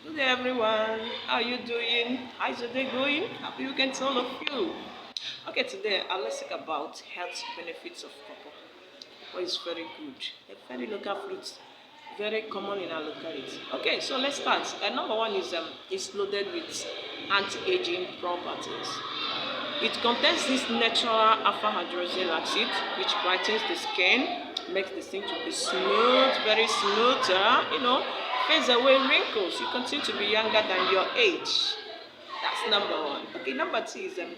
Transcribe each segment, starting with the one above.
Good day everyone, how are you doing? How's your day going? Happy weekend to all of you. Okay, today let's talk about health benefits of pawpaw. Pawpaw is very good, a very local fruit, very common in our locality. Okay, so let's start. Number one is it's loaded with anti-aging properties. It contains this natural alpha hydroxy acid, which brightens the skin, makes the skin to be smooth, very smoother, fades away wrinkles. You continue to be younger than your age. That's number one. Okay, number two is it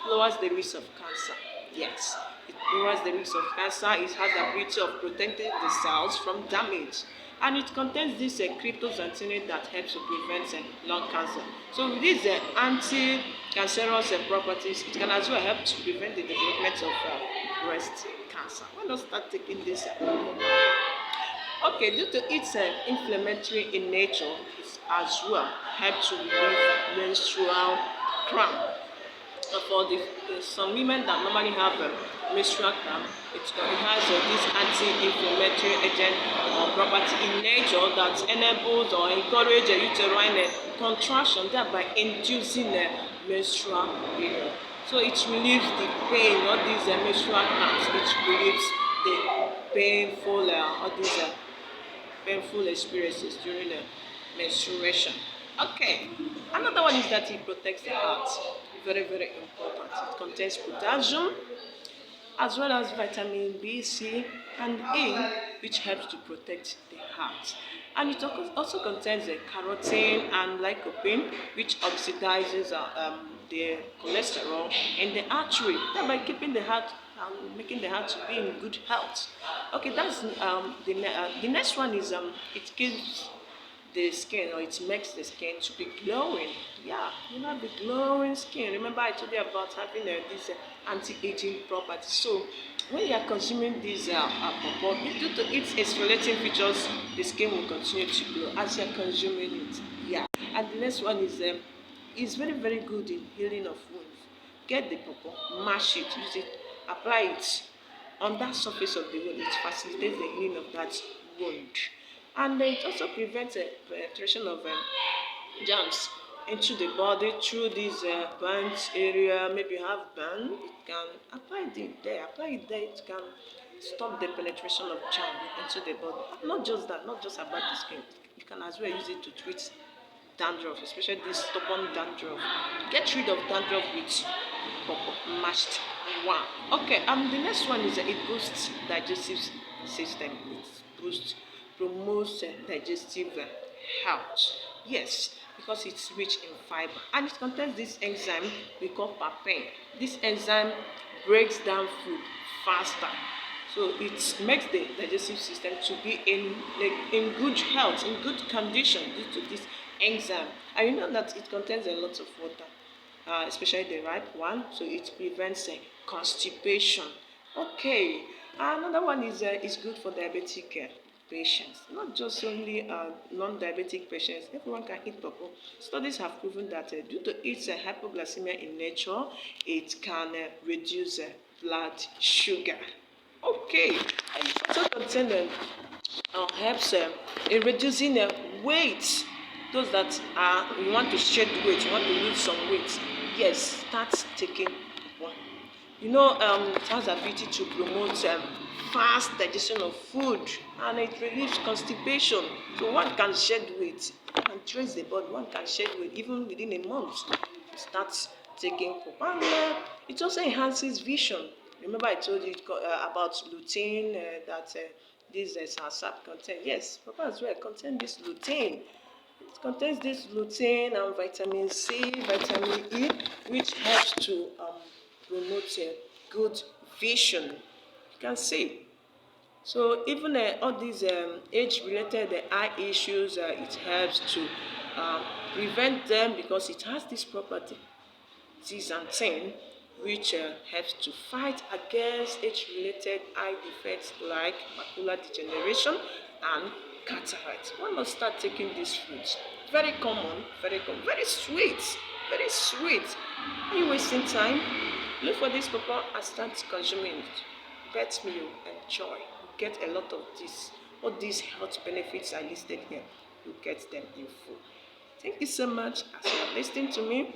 lowers the risk of cancer. Yes, it lowers the risk of cancer. It has the ability of protecting the cells from damage. And it contains this cryptozanthine that helps to prevent lung cancer. So with these anti-cancerous properties, it can as well help to prevent the development of breast cancer. Why not start taking this? Okay, due to its inflammatory in nature, it as well help to relieve menstrual cramp. For some women that normally have menstrual cramp, it has this anti-inflammatory agent property in nature that enables or encourages uterine contraction, thereby inducing menstrual period. So it relieves the pain, all these menstrual cramps. It relieves the painful, all these painful experiences during menstruation. Okay, another one is that it protects the heart. Very, very important. It contains potassium as well as vitamin B, C, and A, which helps to protect the heart. And it also contains carotene and lycopene, which oxidizes the cholesterol in the artery, thereby keeping the heart making the heart to be in good health. Okay, that's the next one is it gives the skin, or it makes the skin to be glowing. Yeah, the glowing skin. Remember I told you about having this anti-aging property. So when you are consuming this pawpaw, due to its exfoliating features, the skin will continue to glow as you are consuming it. Yeah, and the next one is very, very good in healing of wounds. Get the pawpaw, mash it, use it, apply it on that surface of the wound. It facilitates the healing of that wound. And it also prevents penetration of germs into the body through this burnt area. Maybe you have burn, it can apply it there. It can stop the penetration of germ into the body. Not just that, not just about the skin. You can as well use it to treat dandruff, especially this stubborn dandruff. Get rid of dandruff with pawpaw mashed one. Okay, the next one is it boosts digestive system. It boosts promotes digestive health. Yes, because it's rich in fiber and it contains this enzyme we call papain. This enzyme breaks down food faster, so it makes the digestive system to be in good health, in good condition due to this enzyme. And you know that it contains a lot of water, especially the ripe one, so it prevents constipation. Okay, another one is good for diabetic patients, not just only non-diabetic patients. Everyone can eat pawpaw. Studies have proven that due to its hypoglycemia in nature, it can reduce blood sugar. Okay, and it also contains helps in reducing weight. Those that you want to shed weight, you want to lose some weight, yes, start taking one. It has the ability to promote fast digestion of food, and it relieves constipation. So one can shed weight, one can trace the body, one can shed weight even within a month. Start taking pawpaw. And it also enhances vision. Remember I told you about lutein, that this sap contain. Yes, pawpaw as well contain this lutein. It contains this lutein and vitamin C, vitamin E, which helps to promote good vision. You can see. So even all these age-related eye issues, it helps to prevent them because it has this property, zeaxanthin, which helps to fight against age-related eye defects like macular degeneration and cataract. Why not start taking these fruits? Very common, very sweet, very sweet. Are you wasting time? Look for this pawpaw and start consuming it. Bet me you enjoy. You get a lot of this. All these health benefits I listed here, you get them in full. Thank you so much as you are listening to me.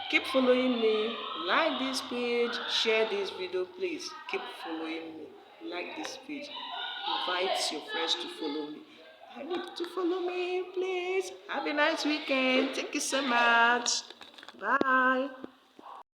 Keep following me. Like this page. Share this video, please. Keep following me. Like this page. Invite your friends to follow me. I need to follow me, please. Have a nice weekend. Thank you so much. Bye.